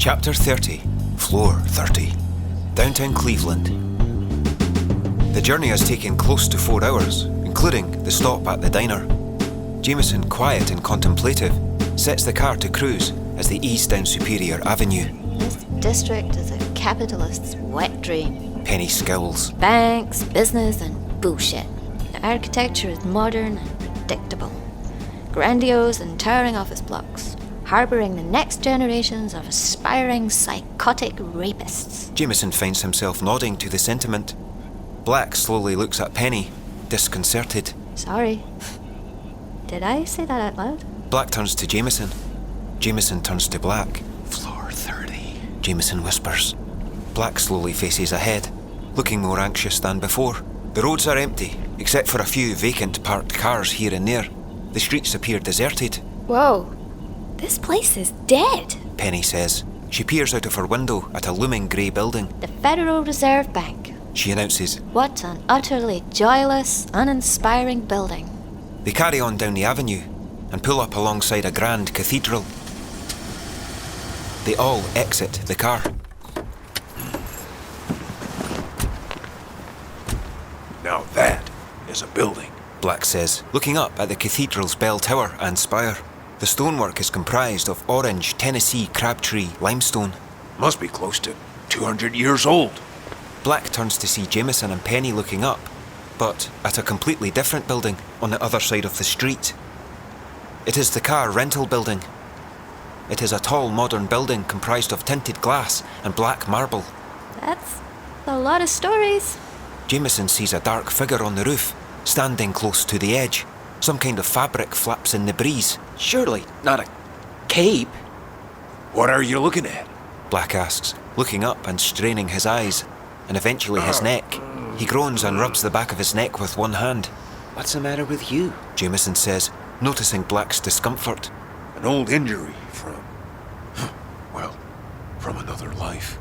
Chapter 30, Floor 30, Downtown Cleveland. The journey has taken close to 4 hours, including the stop at the diner. Jameson, quiet and contemplative, sets the car to cruise as they ease down Superior Avenue. This district is a capitalist's wet dream. Penny scowls. Banks, business, and bullshit. The architecture is modern and predictable. Grandiose and towering office blocks, harbouring the next generations of aspiring psychotic rapists. Jameson finds himself nodding to the sentiment. Black slowly looks at Penny, disconcerted. Sorry. Did I say that out loud? Black turns to Jameson. Jameson turns to Black. Floor 30, Jameson whispers. Black slowly faces ahead, looking more anxious than before. The roads are empty, except for a few vacant parked cars here and there. The streets appear deserted. Whoa, this place is dead. Penny says. She peers out of her window at a looming grey building. The Federal Reserve Bank. She announces. What an utterly joyless, uninspiring building. They carry on down the avenue and pull up alongside a grand cathedral. They all exit the car. Now that is a building, Black says, looking up at the cathedral's bell tower and spire. The stonework is comprised of orange Tennessee crabtree limestone. Must be close to 200 years old. Black turns to see Jameson and Penny looking up, but at a completely different building on the other side of the street. It is the car rental building. It is a tall modern building comprised of tinted glass and black marble. That's a lot of stories. Jameson sees a dark figure on the roof, standing close to the edge. Some kind of fabric flaps in the breeze. Surely not a cape. What are you looking at? Black asks, looking up and straining his eyes, and eventually his neck. He groans and rubs the back of his neck with one hand. What's the matter with you? Jameson says, noticing Black's discomfort. An old injury from, well, from another life.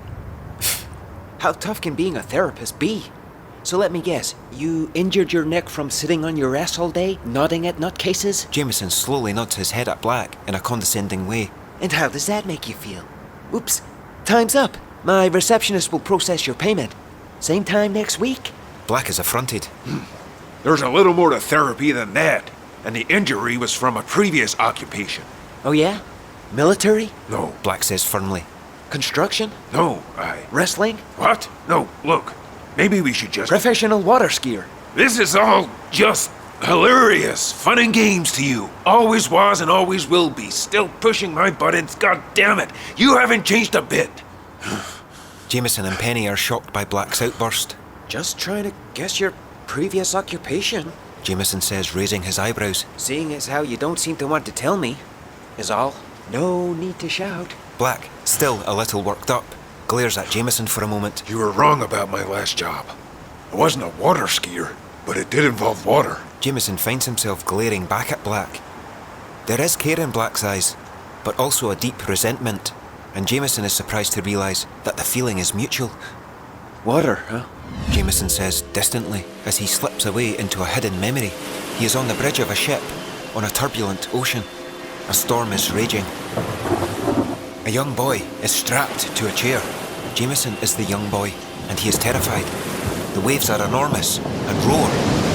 How tough can being a therapist be? So let me guess, you injured your neck from sitting on your ass all day, nodding at nutcases? Jameson slowly nods his head at Black in a condescending way. And how does that make you feel? Oops, time's up. My receptionist will process your payment. Same time next week? Black is affronted. There's a little more to therapy than that, and the injury was from a previous occupation. Oh yeah? Military? No. Black says firmly. Construction? No, Wrestling? What? No, look. Maybe we should just... Professional water skier? This is all just hilarious. Fun and games to you. Always was and always will be. Still pushing my buttons. God damn it. You haven't changed a bit. Jameson and Penny are shocked by Black's outburst. Just trying to guess your previous occupation. Jameson says, raising his eyebrows. Seeing as how you don't seem to want to tell me, is all. No need to shout. Black, still a little worked up, glares at Jameson for a moment. You were wrong about my last job. I wasn't a water skier, but it did involve water. Jameson finds himself glaring back at Black. There is care in Black's eyes, but also a deep resentment, and Jameson is surprised to realise that the feeling is mutual. Water, huh? Jameson says distantly as he slips away into a hidden memory. He is on the bridge of a ship, on a turbulent ocean. A storm is raging. A young boy is strapped to a chair. Jameson is the young boy, and he is terrified. The waves are enormous and roar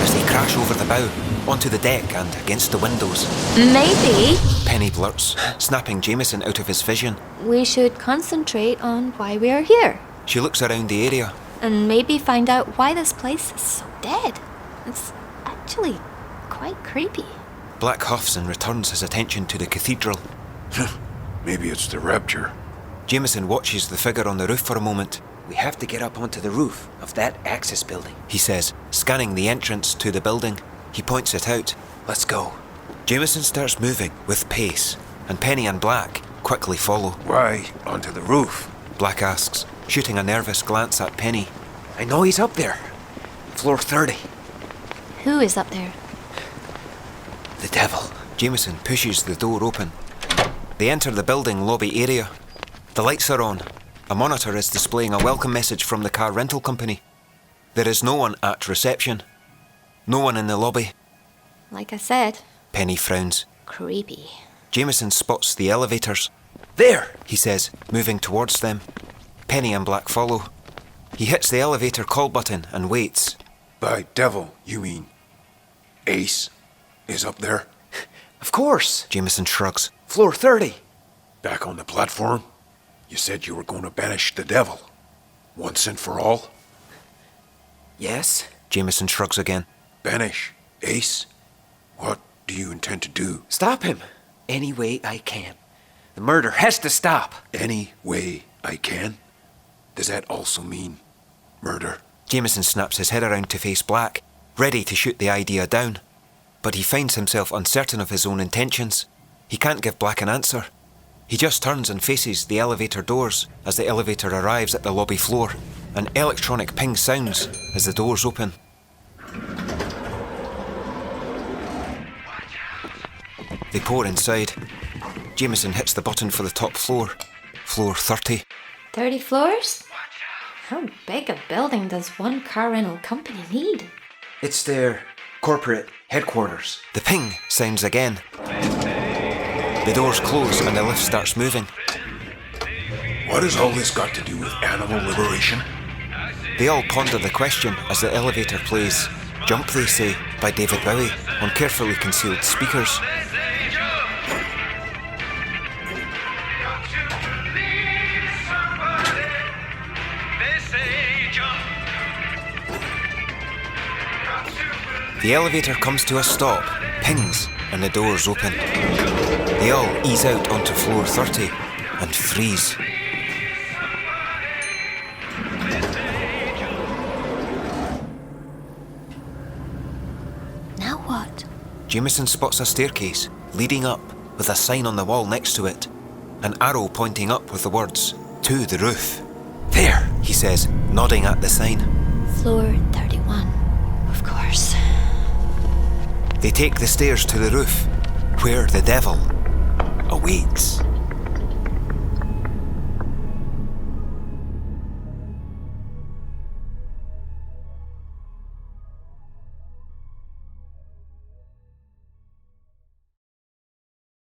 as they crash over the bow, onto the deck and against the windows. Maybe Penny blurts, snapping Jameson out of his vision. we should concentrate on why we are here. She looks around the area. And maybe find out why this place is so dead. It's actually quite creepy. Black huffs and returns his attention to the cathedral. Maybe it's the rapture. Jameson watches the figure on the roof for a moment. We have to get up onto the roof of that Axis building. He says, scanning the entrance to the building. He points it out. Let's go. Jameson starts moving with pace, and Penny and Black quickly follow. Why onto the roof? Black asks, shooting a nervous glance at Penny. I know he's up there. Floor 30. Who is up there? The devil. Jameson pushes the door open. They enter the building lobby area. The lights are on. A monitor is displaying a welcome message from the car rental company. There is no one at reception. No one in the lobby. Like I said, Penny frowns. creepy. Jameson spots the elevators. There, he says, moving towards them. Penny and Black follow. He hits the elevator call button and waits. By devil, you mean Ace is up there? Of course. Jameson shrugs. Floor 30. Back on the platform? You said you were going to banish the devil. Once and for all? Yes? Jameson shrugs again. Banish Ace? What do you intend to do? Stop him. Any way I can. The murder has to stop. Any way I can? Does that also mean murder? Jameson snaps his head around to face Black, ready to shoot the idea down. But he finds himself uncertain of his own intentions. He can't give Black an answer. He just turns and faces the elevator doors as the elevator arrives at the lobby floor. An electronic ping sounds as the doors open. They pour inside. Jameson hits the button for the top floor. Floor 30. 30 floors? How big a building does one car rental company need? It's their corporate headquarters. The ping sounds again. The doors close and the lift starts moving. What has all this got to do with animal liberation? They all ponder the question as the elevator plays Jump They Say by David Bowie on carefully concealed speakers. The elevator comes to a stop, pings, and the doors open. They all ease out onto floor 30 and freeze. Now what? Jameson spots a staircase leading up with a sign on the wall next to it. An arrow pointing up with the words, "To the roof." "There," he says, nodding at the sign. Floor 31. Of course. They take the stairs to the roof, where the devil awaits.